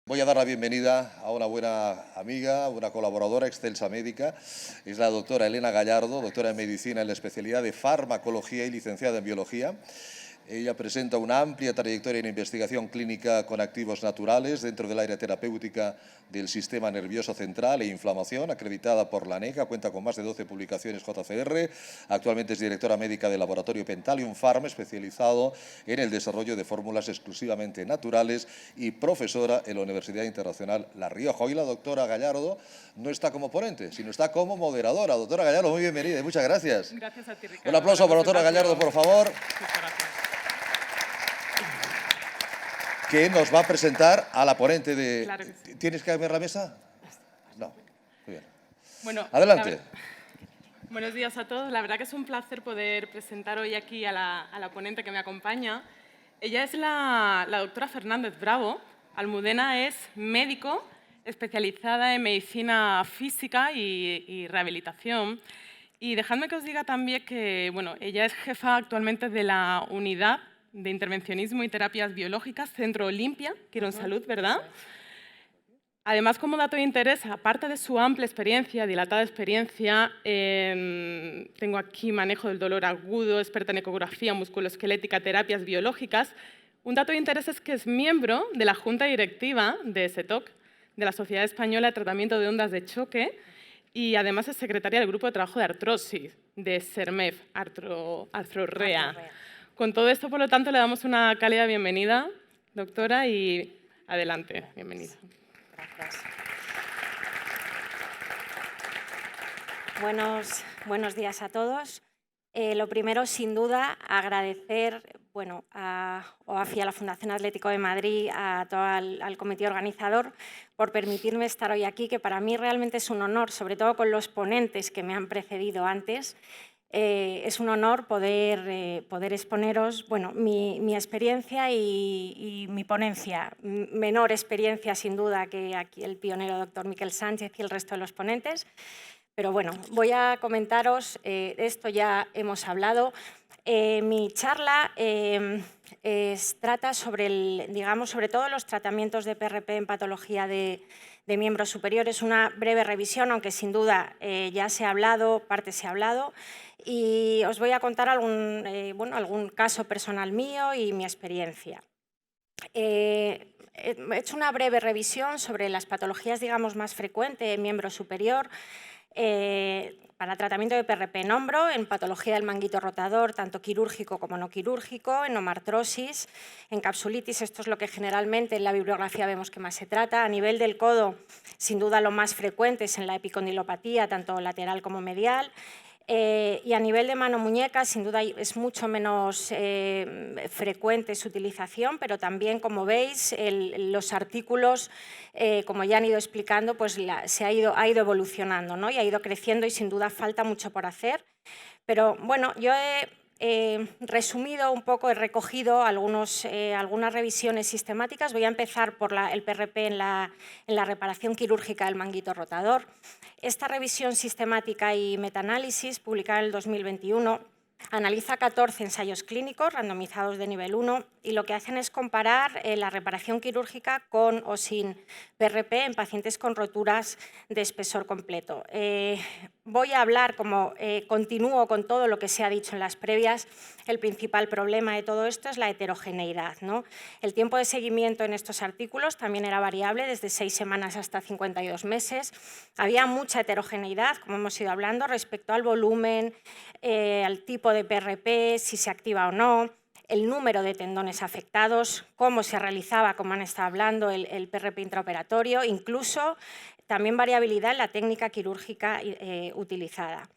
Voy a dar la bienvenida a una buena amiga, una colaboradora excelsa médica. Es la doctora Elena Gallardo, doctora en Medicina en la especialidad de Farmacología y licenciada en Biología. Ella presenta una amplia trayectoria en investigación clínica con activos naturales dentro del área terapéutica del sistema nervioso central e inflamación, acreditada por la ANECA, cuenta con más de 12 publicaciones JCR. Actualmente es directora médica del laboratorio Pentalium Pharma, especializado en el desarrollo de fórmulas exclusivamente naturales, y profesora en la Universidad Internacional La Rioja. Hoy la doctora Gallardo no está como ponente, sino está como moderadora. Doctora Gallardo, muy bienvenida y muchas gracias. Gracias a ti, Ricardo. Un aplauso para la doctora Gallardo, por favor. Muchas gracias. Que nos va a presentar a la ponente de... Claro que sí. ¿Tienes que cambiar la mesa? No. Muy bien. Bueno, Adelante. Buenos días a todos. La verdad que es un placer poder presentar hoy aquí a la ponente que me acompaña. Ella es la doctora Fernández Bravo. Almudena es médico especializada en medicina física y rehabilitación. Y dejadme que os diga también que ella es jefa actualmente de la unidad de intervencionismo y terapias biológicas, Centro Olimpia, Quirónsalud, ¿verdad? Además, como dato de interés, aparte de su amplia experiencia, dilatada experiencia, tengo aquí manejo del dolor agudo, experta en ecografía musculoesquelética, terapias biológicas. Un dato de interés es que es miembro de la Junta Directiva de SETOC, de la Sociedad Española de Tratamiento de Ondas de Choque, y además es secretaria del Grupo de Trabajo de Artrosis de SERMEF, Arthrorrea. Con todo esto, por lo tanto, le damos una cálida bienvenida, doctora, y adelante, bienvenida. Gracias. Buenos días a todos. Lo primero, sin duda, agradecer a OAFI, a la Fundación Atlético de Madrid, a todo al comité organizador, por permitirme estar hoy aquí, que para mí realmente es un honor, sobre todo con los ponentes que me han precedido antes. Es un honor poder exponeros mi experiencia y mi ponencia. Menor experiencia, sin duda, que aquí el pionero doctor Miquel Sánchez y el resto de los ponentes. Pero bueno, voy a comentaros, esto ya hemos hablado. Mi charla trata sobre todos los tratamientos de PRP en patología de miembros superiores. Una breve revisión, aunque sin duda ya se ha hablado, parte se ha hablado. Y os voy a contar algún caso personal mío y mi experiencia. He hecho una breve revisión sobre las patologías, más frecuentes en miembro superior. Para tratamiento de PRP en hombro, en patología del manguito rotador, tanto quirúrgico como no quirúrgico, en homartrosis, en capsulitis, esto es lo que generalmente en la bibliografía vemos que más se trata. A nivel del codo, sin duda lo más frecuente es en la epicondilopatía, tanto lateral como medial. Y a nivel de mano-muñeca, sin duda es mucho menos frecuente su utilización, pero también, como veis, los artículos, como ya han ido explicando, pues ha ido evolucionando, ¿no? Y ha ido creciendo y sin duda falta mucho por hacer. Pero bueno, yo he resumido un poco, he recogido algunas revisiones sistemáticas. Voy a empezar por el PRP en la reparación quirúrgica del manguito rotador. Esta revisión sistemática y metaanálisis, publicada en el 2021, analiza 14 ensayos clínicos randomizados de nivel 1 y lo que hacen es comparar la reparación quirúrgica con o sin PRP en pacientes con roturas de espesor completo. Voy a hablar, continúo con todo lo que se ha dicho en las previas. El principal problema de todo esto es la heterogeneidad, ¿no? El tiempo de seguimiento en estos artículos también era variable, desde 6 semanas hasta 52 meses. Había mucha heterogeneidad, como hemos ido hablando, respecto al volumen, al tipo de PRP, si se activa o no, el número de tendones afectados, cómo se realizaba, como han estado hablando, el PRP intraoperatorio, incluso también variabilidad en la técnica quirúrgica utilizada.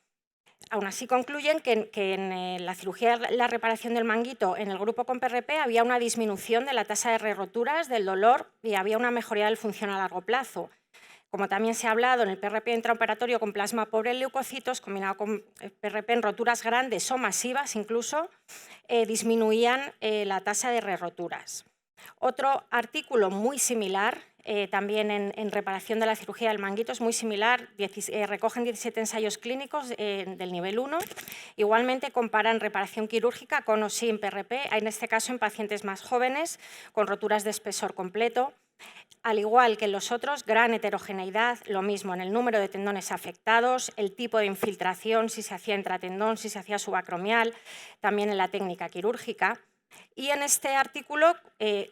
Aún así, concluyen que en la cirugía, la reparación del manguito, en el grupo con PRP, había una disminución de la tasa de re-roturas, del dolor, y había una mejoría del función a largo plazo. Como también se ha hablado, en el PRP intraoperatorio con plasma pobre en leucocitos, combinado con PRP en roturas grandes o masivas incluso, disminuían la tasa de re-roturas. Otro artículo muy similar, también en reparación de la cirugía del manguito, es muy similar, recogen 17 ensayos clínicos del nivel 1. Igualmente comparan reparación quirúrgica con o sin PRP, en este caso en pacientes más jóvenes, con roturas de espesor completo. Al igual que en los otros, gran heterogeneidad, lo mismo en el número de tendones afectados, el tipo de infiltración, si se hacía intratendón, si se hacía subacromial, también en la técnica quirúrgica. Y en este artículo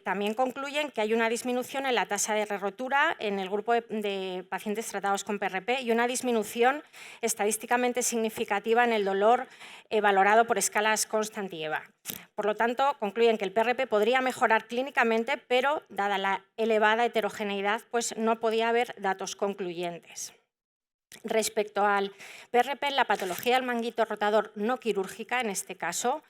también concluyen que hay una disminución en la tasa de re-rotura en el grupo de pacientes tratados con PRP y una disminución estadísticamente significativa en el dolor valorado por escalas Constant-Eva. Por lo tanto, concluyen que el PRP podría mejorar clínicamente, pero dada la elevada heterogeneidad, pues no podía haber datos concluyentes. Respecto al PRP en la patología del manguito rotador no quirúrgica, en este caso,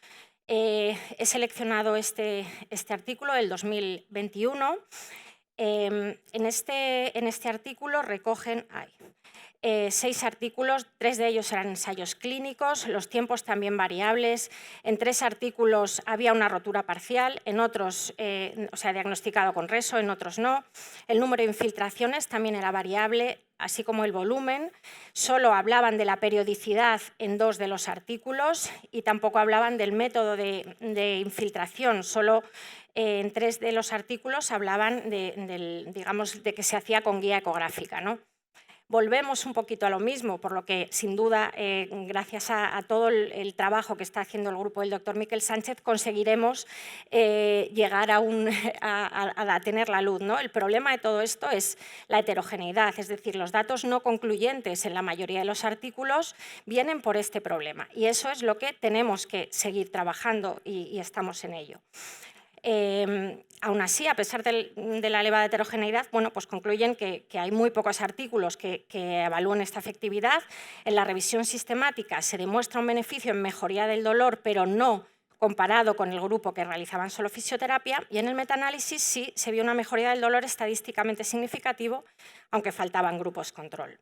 he seleccionado este artículo del 2021. En este artículo recogen 6 artículos, 3 de ellos eran ensayos clínicos, los tiempos también variables. En 3 artículos había una rotura parcial, en otros, diagnosticado con reso, en otros no. El número de infiltraciones también era variable, así como el volumen. Solo hablaban de la periodicidad en 2 de los artículos y tampoco hablaban del método de infiltración. Solo en 3 de los artículos hablaban de que se hacía con guía ecográfica, ¿no? Volvemos un poquito a lo mismo, por lo que, sin duda, gracias a todo el trabajo que está haciendo el grupo del doctor Miquel Sánchez, conseguiremos llegar a tener la luz, ¿no? El problema de todo esto es la heterogeneidad, es decir, los datos no concluyentes en la mayoría de los artículos vienen por este problema y eso es lo que tenemos que seguir trabajando y estamos en ello. Aún así, a pesar de la elevada heterogeneidad, bueno, pues concluyen que hay muy pocos artículos que evalúen esta efectividad. En la revisión sistemática se demuestra un beneficio en mejoría del dolor, pero no comparado con el grupo que realizaban solo fisioterapia, y en el metaanálisis sí se vio una mejoría del dolor estadísticamente significativo, aunque faltaban grupos control.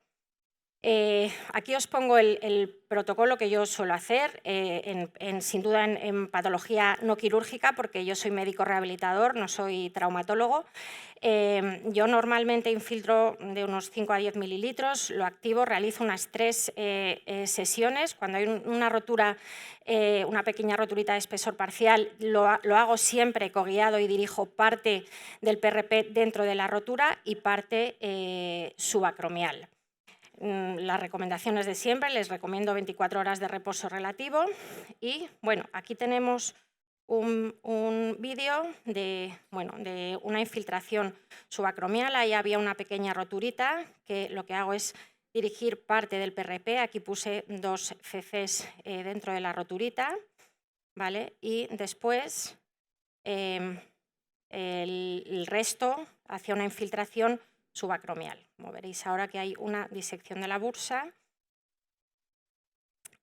Aquí os pongo el protocolo que yo suelo hacer, sin duda en patología no quirúrgica, porque yo soy médico rehabilitador, no soy traumatólogo. Yo normalmente infiltro de unos 5 a 10 mililitros, lo activo, realizo unas 3 sesiones. Cuando hay una rotura, una pequeña roturita de espesor parcial, lo hago siempre coguiado y dirijo parte del PRP dentro de la rotura y parte subacromial. Las recomendaciones de siempre, les recomiendo 24 horas de reposo relativo y bueno, aquí tenemos un vídeo de una infiltración subacromial. Ahí había una pequeña roturita que lo que hago es dirigir parte del PRP, aquí puse 2 cc's dentro de la roturita, ¿vale? Y después el resto hacia una infiltración subacromial. Como veréis ahora que hay una disección de la bursa.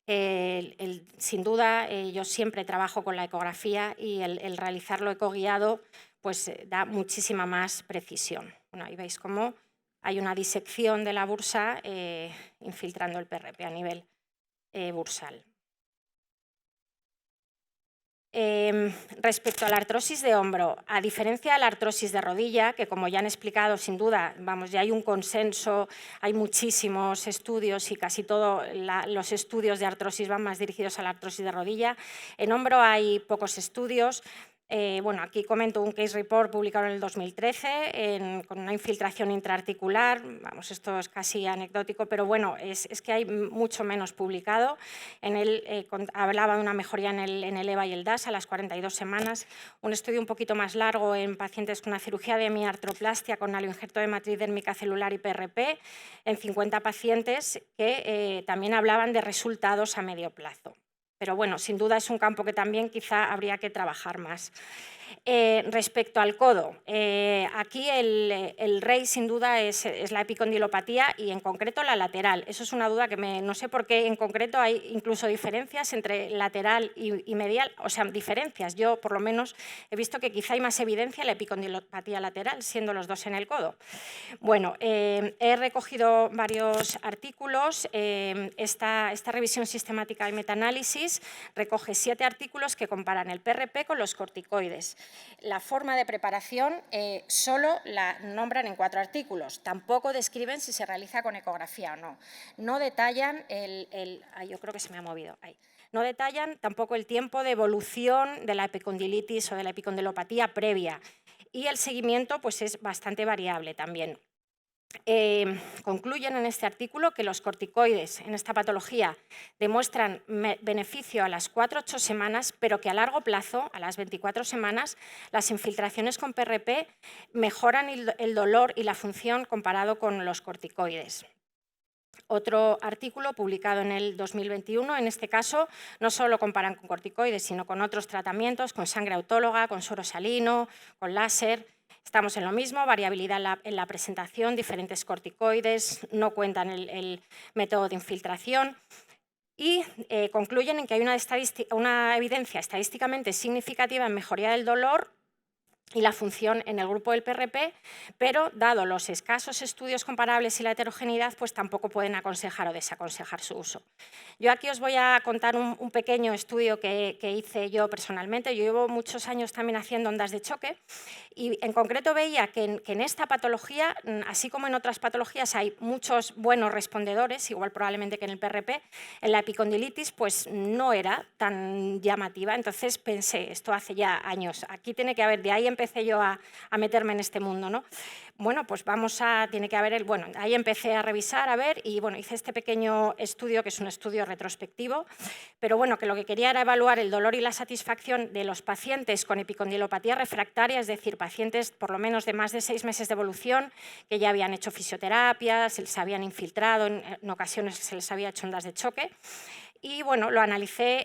Sin duda, yo siempre trabajo con la ecografía y el realizarlo ecoguiado pues, da muchísima más precisión. Bueno, ahí veis cómo hay una disección de la bursa infiltrando el PRP a nivel bursal. Respecto a la artrosis de hombro, a diferencia de la artrosis de rodilla, que como ya han explicado, sin duda, ya hay un consenso, hay muchísimos estudios y casi todos los estudios de artrosis van más dirigidos a la artrosis de rodilla. En hombro hay pocos estudios. Aquí comento un case report publicado en el 2013 con una infiltración intraarticular. Esto es casi anecdótico, pero bueno, es que hay mucho menos publicado. En él hablaba de una mejoría en el EVA y el DAS a las 42 semanas. Un estudio un poquito más largo en pacientes con una cirugía de hemiartroplastia con alioinjerto de matriz dérmica celular y PRP en 50 pacientes que también hablaban de resultados a medio plazo. Pero bueno, sin duda es un campo que también quizá habría que trabajar más. Respecto al codo, aquí el rey sin duda es la epicondilopatía y en concreto la lateral. Eso es una duda que no sé por qué en concreto hay incluso diferencias entre lateral y medial, o sea, diferencias. Yo por lo menos he visto que quizá hay más evidencia en la epicondilopatía lateral, siendo los dos en el codo. Bueno, he recogido varios artículos. Esta revisión sistemática y metaanálisis recoge 7 artículos que comparan el PRP con los corticoides. La forma de preparación solo la nombran en 4 artículos. Tampoco describen si se realiza con ecografía o no. No detallan yo creo que se me ha movido ahí. No detallan tampoco el tiempo de evolución de la epicondilitis o de la epicondilopatía previa. y el seguimiento pues, es bastante variable también. Concluyen en este artículo que los corticoides en esta patología demuestran beneficio a las 4-8 semanas, pero que a largo plazo, a las 24 semanas, las infiltraciones con PRP mejoran el dolor y la función comparado con los corticoides. Otro artículo publicado en el 2021, en este caso, no solo comparan con corticoides, sino con otros tratamientos, con sangre autóloga, con suero salino, con láser. Estamos en lo mismo, variabilidad en la presentación, diferentes corticoides, no cuentan el método de infiltración y concluyen en que hay una evidencia estadísticamente significativa en mejoría del dolor y la función en el grupo del PRP, pero dado los escasos estudios comparables y la heterogeneidad, pues tampoco pueden aconsejar o desaconsejar su uso. Yo aquí os voy a contar un pequeño estudio que hice yo personalmente. Yo llevo muchos años también haciendo ondas de choque y en concreto veía que en esta patología, así como en otras patologías, hay muchos buenos respondedores, igual probablemente que en el PRP. En la epicondilitis pues no era tan llamativa, entonces pensé, esto hace ya años, aquí tiene que haber, de ahí empecé yo a meterme en este mundo, ¿no? Bueno, pues tiene que haber ahí empecé a revisar, a ver, y bueno, hice este pequeño estudio, que es un estudio retrospectivo, pero bueno, que lo que quería era evaluar el dolor y la satisfacción de los pacientes con epicondilopatía refractaria, es decir, pacientes por lo menos de más de 6 meses de evolución, que ya habían hecho fisioterapia, se les habían infiltrado, en ocasiones se les había hecho ondas de choque. Y bueno, lo analicé,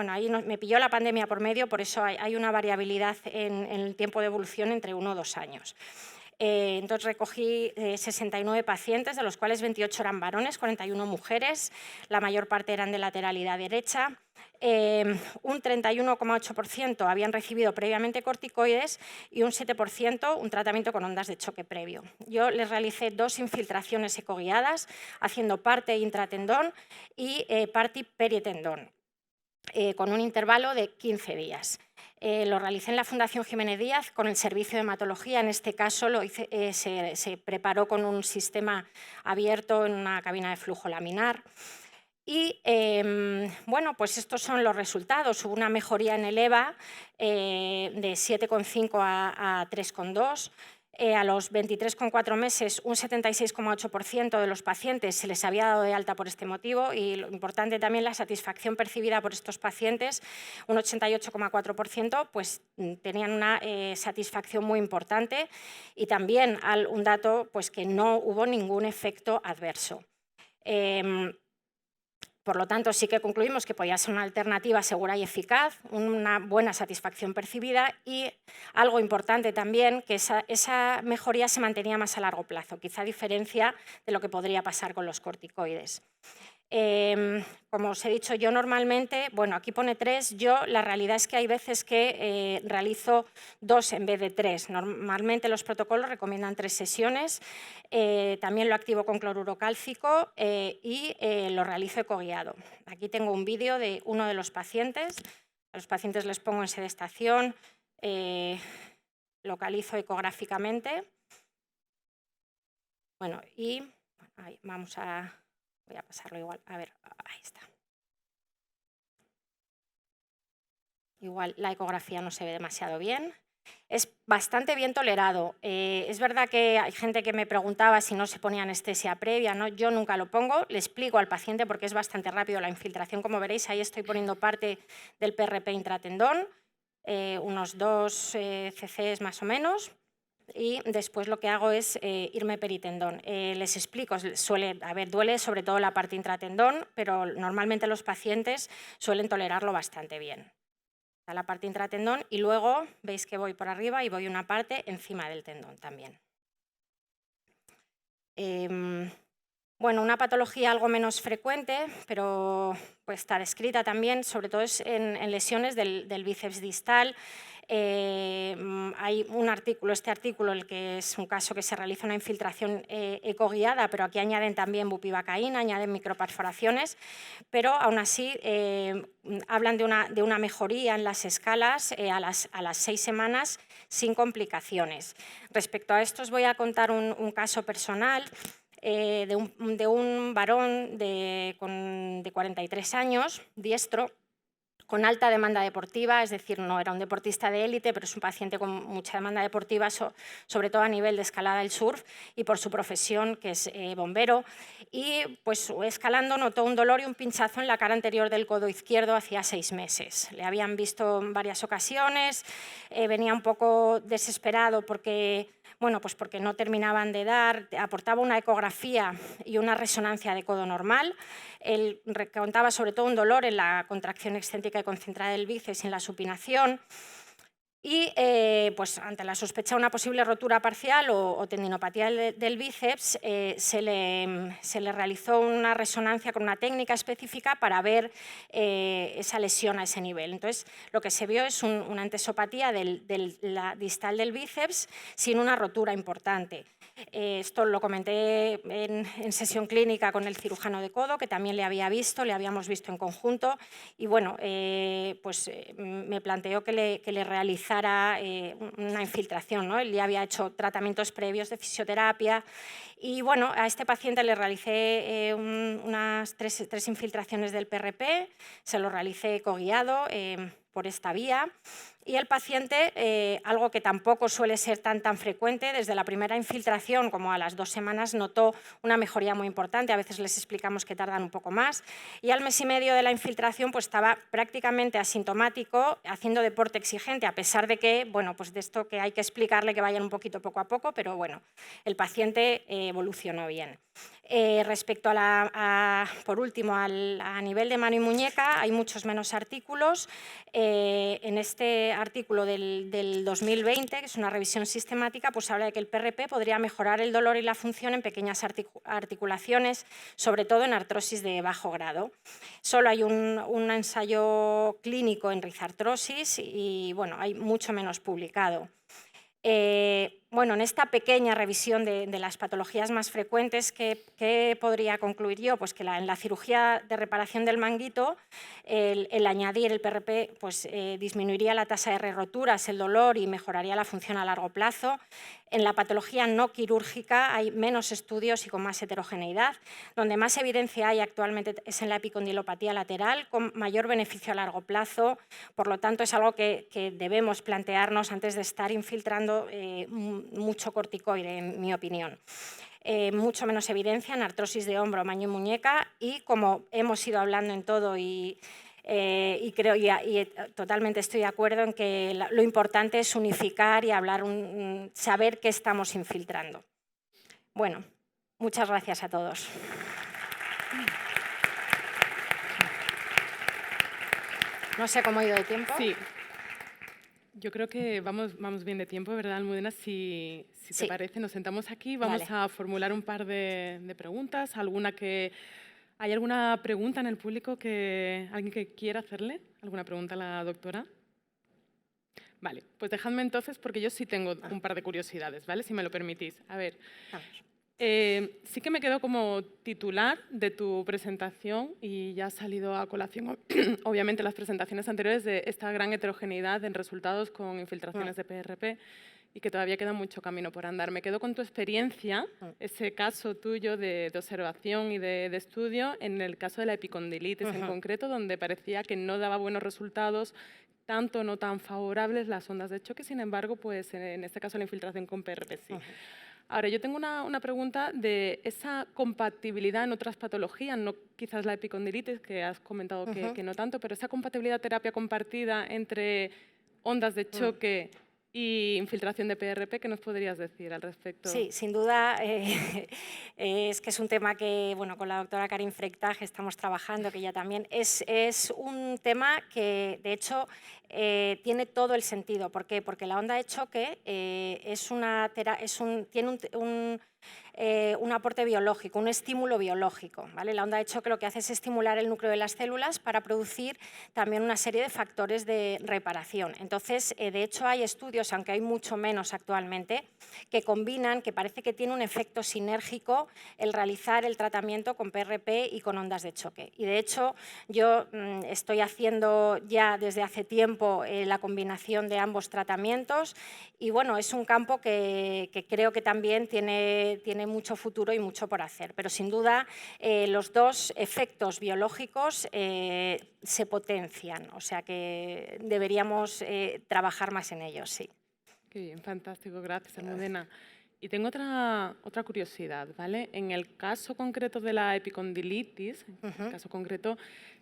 ahí me pilló la pandemia por medio, por eso hay una variabilidad en el tiempo de evolución entre 1 o 2 años. Entonces recogí 69 pacientes, de los cuales 28 eran varones, 41 mujeres, la mayor parte eran de lateralidad derecha. Un 31,8% habían recibido previamente corticoides y un 7% un tratamiento con ondas de choque previo. Yo les realicé 2 infiltraciones ecoguiadas, haciendo parte intratendón y parte perietendón, con un intervalo de 15 días. Lo realicé en la Fundación Jiménez Díaz con el servicio de hematología. En este caso se preparó con un sistema abierto en una cabina de flujo laminar. Y bueno, pues estos son los resultados. Hubo una mejoría en el EVA de 7,5 a 3,2. A los 23,4 meses, un 76,8% de los pacientes se les había dado de alta por este motivo y lo importante también, la satisfacción percibida por estos pacientes, un 88,4%, pues tenían una satisfacción muy importante y también un dato pues, que no hubo ningún efecto adverso. Por lo tanto, sí que concluimos que podía ser una alternativa segura y eficaz, una buena satisfacción percibida y algo importante también, que esa mejoría se mantenía más a largo plazo, quizá a diferencia de lo que podría pasar con los corticoides. Como os he dicho, yo normalmente, bueno, aquí pone 3, la realidad es que hay veces que realizo 2 en vez de 3. Normalmente los protocolos recomiendan 3 sesiones, también lo activo con cloruro cálcico y lo realizo ecoguiado. Aquí tengo un vídeo de uno de los pacientes, a los pacientes les pongo en sedestación, localizo ecográficamente, bueno, y ahí, voy a pasarlo igual, a ver, ahí está. Igual la ecografía no se ve demasiado bien. Es bastante bien tolerado. Es verdad que hay gente que me preguntaba si no se ponía anestesia previa, ¿no? Yo nunca lo pongo, le explico al paciente porque es bastante rápido la infiltración. Como veréis, ahí estoy poniendo parte del PRP intratendón, unos 2 cc's más o menos. Y después lo que hago es irme peritendón. Les explico, duele sobre todo la parte intratendón, pero normalmente los pacientes suelen tolerarlo bastante bien. Está la parte intratendón y luego veis que voy por arriba y voy una parte encima del tendón también. Bueno, una patología algo menos frecuente, pero pues está descrita también, sobre todo es en lesiones del bíceps distal. Hay un artículo, el que es un caso que se realiza una infiltración ecoguiada, pero aquí añaden también bupivacaína, añaden microperforaciones, pero aún así hablan de una mejoría en las escalas a las 6 semanas sin complicaciones. Respecto a esto os voy a contar un caso personal de un varón de 43 años, diestro, con alta demanda deportiva, es decir, no era un deportista de élite, pero es un paciente con mucha demanda deportiva, sobre todo a nivel de escalada del surf y por su profesión, que es bombero. Y pues escalando notó un dolor y un pinchazo en la cara anterior del codo izquierdo hacía 6 meses. Le habían visto en varias ocasiones, venía un poco desesperado porque no terminaban de dar, aportaba una ecografía y una resonancia de codo normal. Él contaba sobre todo un dolor en la contracción excéntrica y concentrada del bíceps y en la supinación. Y pues ante la sospecha de una posible rotura parcial o tendinopatía del bíceps, se le realizó una resonancia con una técnica específica para ver esa lesión a ese nivel. Entonces, lo que se vio es una antesopatía de la distal del bíceps sin una rotura importante. Esto lo comenté en sesión clínica con el cirujano de codo, que también le habíamos visto en conjunto, y bueno, me planteó que le realizara una infiltración, ¿no? Él ya había hecho tratamientos previos de fisioterapia y bueno, a este paciente le realicé unas tres infiltraciones del PRP, se lo realicé coguiado por esta vía. Y el paciente, algo que tampoco suele ser tan frecuente, desde la primera infiltración como a las 2 semanas notó una mejoría muy importante, a veces les explicamos que tardan un poco más, y al mes y medio de la infiltración pues estaba prácticamente asintomático, haciendo deporte exigente, a pesar de que, bueno, pues de esto que hay que explicarle que vayan un poquito poco a poco, pero bueno, el paciente evolucionó bien. Respecto por último, a nivel de mano y muñeca, hay muchos menos artículos. En este artículo del 2020, que es una revisión sistemática, pues habla de que el PRP podría mejorar el dolor y la función en pequeñas articulaciones, sobre todo en artrosis de bajo grado. Solo hay un ensayo clínico en rizartrosis y bueno, hay mucho menos publicado. En esta pequeña revisión de las patologías más frecuentes, ¿qué podría concluir yo? Pues que en la cirugía de reparación del manguito, el añadir el PRP pues, disminuiría la tasa de roturas, el dolor y mejoraría la función a largo plazo. En la patología no quirúrgica hay menos estudios y con más heterogeneidad. Donde más evidencia hay actualmente es en la epicondilopatía lateral, con mayor beneficio a largo plazo. Por lo tanto, es algo que debemos plantearnos antes de estar infiltrando mucho corticoide, en mi opinión. Mucho menos evidencia en artrosis de hombro, maño y muñeca, y como hemos ido hablando en todo y totalmente estoy de acuerdo en que lo importante es unificar y hablar, saber qué estamos infiltrando. Bueno, muchas gracias a todos. No sé cómo he ido de tiempo. Sí. Yo creo que vamos bien de tiempo, ¿verdad, Almudena? Si te parece, nos sentamos aquí. Vamos a formular un par de preguntas. ¿Hay alguna pregunta en el público alguien que quiera hacerle? ¿Alguna pregunta a la doctora? Vale, pues dejadme entonces, porque yo sí tengo un par de curiosidades, ¿vale? Si me lo permitís. A ver, sí que me quedo como titular de tu presentación y ya ha salido a colación, obviamente, las presentaciones anteriores de esta gran heterogeneidad en resultados con infiltraciones de PRP y que todavía queda mucho camino por andar. Me quedo con tu experiencia, ese caso tuyo de observación y de estudio, en el caso de la epicondilitis en concreto, donde parecía que no daba buenos resultados, tanto no tan favorables las ondas de choque, sin embargo, pues en este caso la infiltración con PRP sí. Ahora, yo tengo una pregunta de esa compatibilidad en otras patologías, no quizás la epicondilitis, que has comentado que no tanto, pero esa compatibilidad terapia compartida entre ondas de choque y infiltración de PRP, ¿qué nos podrías decir al respecto? Sí, sin duda, es que es un tema que, bueno, con la doctora Karin Freytag estamos trabajando, que ella también, es un tema que, de hecho, tiene todo el sentido. ¿Por qué? Porque la onda de choque tiene un aporte biológico, un estímulo biológico, ¿vale? La onda de choque lo que hace es estimular el núcleo de las células para producir también una serie de factores de reparación. Entonces, de hecho, hay estudios estudios, aunque hay mucho menos actualmente, que combinan, que parece que tiene un efecto sinérgico el realizar el tratamiento con PRP y con ondas de choque. Y de hecho, yo estoy haciendo ya desde hace tiempo la combinación de ambos tratamientos y bueno, es un campo que creo que también tiene mucho futuro y mucho por hacer. Pero sin duda los dos efectos biológicos se potencian, o sea que deberíamos trabajar más en ellos, sí. Qué bien, fantástico, gracias, Almudena. Y tengo otra curiosidad, ¿vale? En el caso concreto de la epicondilitis, en el caso concreto,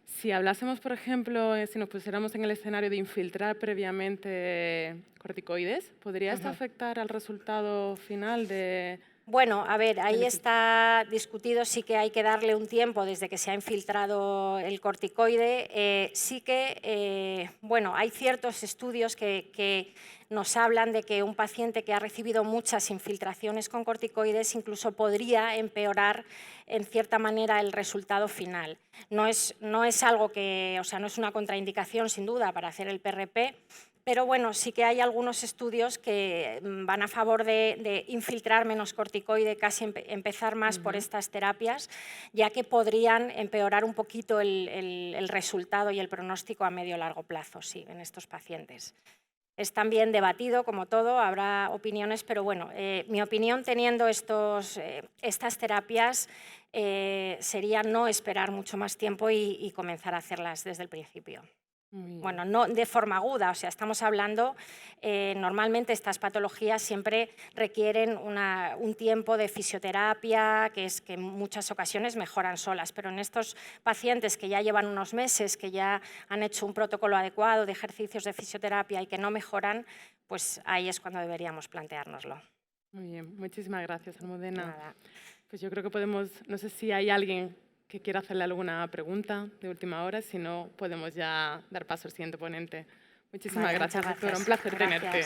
si hablásemos, por ejemplo, si nos pusiéramos en el escenario de infiltrar previamente corticoides, ¿podría esto afectar al resultado final de...? Bueno, a ver, ahí está discutido, sí que hay que darle un tiempo desde que se ha infiltrado el corticoide. Sí que, bueno, hay ciertos estudios que nos hablan de que un paciente que ha recibido muchas infiltraciones con corticoides incluso podría empeorar en cierta manera el resultado final. No es algo que, o sea, no es una contraindicación sin duda para hacer el PRP, pero bueno, sí que hay algunos estudios que van a favor de infiltrar menos corticoide, casi empezar más por estas terapias, ya que podrían empeorar un poquito el resultado y el pronóstico a medio y largo plazo, sí, en estos pacientes. Es también debatido, como todo, habrá opiniones, pero bueno, mi opinión teniendo estas terapias sería no esperar mucho más tiempo y comenzar a hacerlas desde el principio. Bueno, no de forma aguda, o sea, estamos hablando, normalmente estas patologías siempre requieren un tiempo de fisioterapia, que en muchas ocasiones mejoran solas, pero en estos pacientes que ya llevan unos meses, que ya han hecho un protocolo adecuado de ejercicios de fisioterapia y que no mejoran, pues ahí es cuando deberíamos planteárnoslo. Muy bien, muchísimas gracias, Almudena. Nada. Pues yo creo que podemos, no sé si hay alguien que quiera hacerle alguna pregunta de última hora, si no, podemos ya dar paso al siguiente ponente. Muchísimas gracias, doctora. Un placer tenerte.